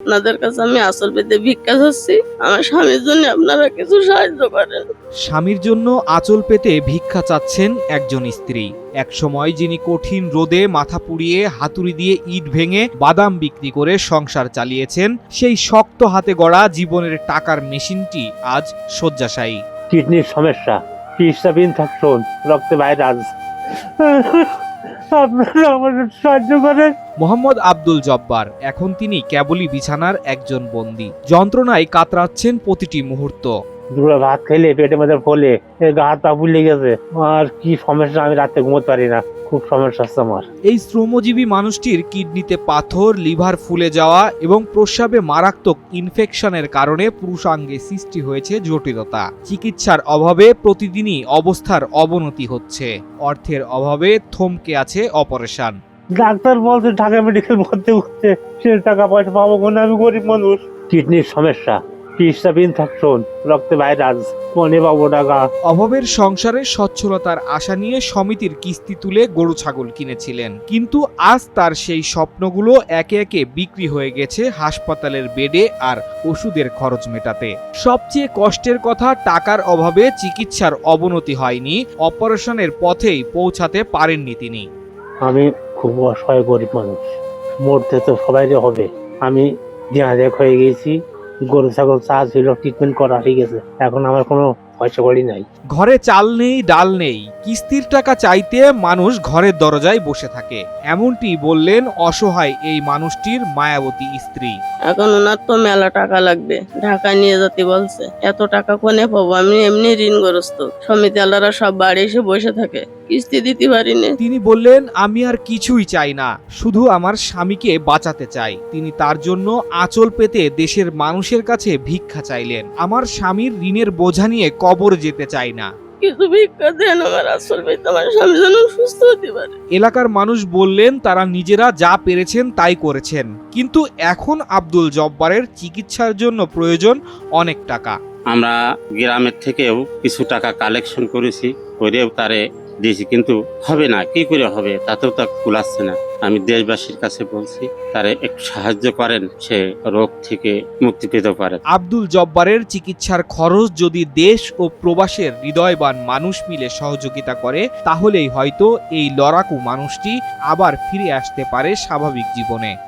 আপনাদের কাছে আমি আঁচল পেতে ভিক্ষা চাচ্ছি, আমার স্বামীর জন্য আপনারা কিছু সাহায্য করেন। স্বামীর জন্য আঁচল পেতে ভিক্ষা চাচ্ছেন একজন স্ত্রী। একসময় যিনি কঠিন রোদে মাথা পুড়িয়ে হাতুড়ি দিয়ে ইট ভেঙে বাদাম বিক্রি করে সংসার চালিয়েছেন, সেই শক্ত হাতে গড়া জীবনের টাকার মেশিনটি আজ শয্যাশায়ী। কিডনির সমস্যা, পিসটা ইনফেকশন, রক্তে ভাইরাস। আপনারা আমাদের সাহায্য করেন। মোহাম্মদ আব্দুল জব্বার এখন তিনি কেবলই বিছানার একজন বন্দী। যন্ত্রণায় কাতরাচ্ছেন প্রতিটি মুহূর্ত। দুটো ভাত খেলে পেটের মধ্যে ফলে গা হাত পা ফুলে গেছে। আর কি সমস্যা, আমি রাতে ঘুমোতে পারি না, খুব সমস্যা হচ্ছে আমার। এই শ্রমজীবী মানুষটির কিডনিতে পাথর, লিভার ফুলে যাওয়া এবং প্রস্রাবে মারাত্মক ইনফেকশনের কারণে পুরুষাঙ্গে সৃষ্টি হয়েছে জটিলতা। চিকিৎসার অভাবে প্রতিদিনই অবস্থার অবনতি হচ্ছে। অর্থের অভাবে থমকে আছে অপারেশন। ডাক্তার বলছে ঢাকা মেডিকেল ভর্তি করতে, সে টাকা পয়সা পাবো কোন, আমি গরিব মানুষ। কিডনির সমস্যা, পিসটা ইনফেকশন, রক্তে ভাইরাস, কোনে পাবো টাকা। অভাবের সংসারে সচ্ছলতার আশা নিয়ে সমিতির কিস্তি তুলে গরু ছাগল কিনেছিলেন, কিন্তু আজ তার সেই স্বপ্নগুলো একে একে বিক্রি হয়ে গেছে হাসপাতালের বেডে আর ওষুধের খরচ মেটাতে। সবচেয়ে কষ্টের কথা, টাকার অভাবে চিকিৎসার অবনতি হয়নি, অপারেশনের পথেই পৌঁছাতে পারেননি তিনি। আমি খুব অসহায় গরিব মানুষ, মরতে তো সবাইরে হবে। আমি দেখ হয়ে গেছি, গরু ছাগল চা ছিল, ট্রিটমেন্ট করা ঠিক আছে, এখন আমার কোনো পয়সা কড়ি নাই। ঘরে চাল নেই, ডাল নেই, কিস্তির টাকা চাইতে মানুষ ঘরের দরজায় বসে থাকে। এমনটি বললেন অসহায় এই মানুষটির মায়াবতী স্ত্রী। এখন ওনার তো মেলা টাকা লাগবে, ঢাকা নিয়ে যেতে বলছে। এত টাকা কোনে পাবো? আমি এমনি ঋণগ্রস্ত, সমিতি আলারা সব বাড়ি এসে বসে থাকে, কিস্তি দিতে পারিনি। তিনি বললেন, আমি আর কিছুই চাই না, শুধু আমার স্বামীকে বাঁচাতে চাই। তিনি তার জন্য আঁচল পেতে দেশের মানুষের কাছে ভিক্ষা চাইলেন। আমার স্বামীর ঋণের বোঝা নিয়ে কবর যেতে চাই না, কিছু ভিক্ষা দেন, আমার আঁচল পেতে আমার স্বামী যেন সুস্থ হতে পারে। এলাকার মানুষ বললেন তারা নিজেরা যা পেরেছেন তাই করেছেন, কিন্তু এখন আব্দুল জব্বারের চিকিৎসার জন্য প্রয়োজন অনেক টাকা। আমরা গ্রামের থেকেও কিছু টাকা কালেকশন করেছি, করেও তারে দিয়েছি, কিন্তু হবে না। কি করে হবে? তাতেও তা কুলাচ্ছে না। আমি দেশবাসীর কাছে বলছি, তারে একটু সাহায্য করেন, সে রোগ থেকে মুক্তি পেতে পারে। আব্দুল জব্বারের চিকিৎসার খরচ যদি দেশ ও প্রবাসের হৃদয়বান মানুষ মিলে সহযোগিতা করে, তাহলেই হয়তো এই লড়াকু মানুষটি আবার ফিরে আসতে পারে স্বাভাবিক জীবনে।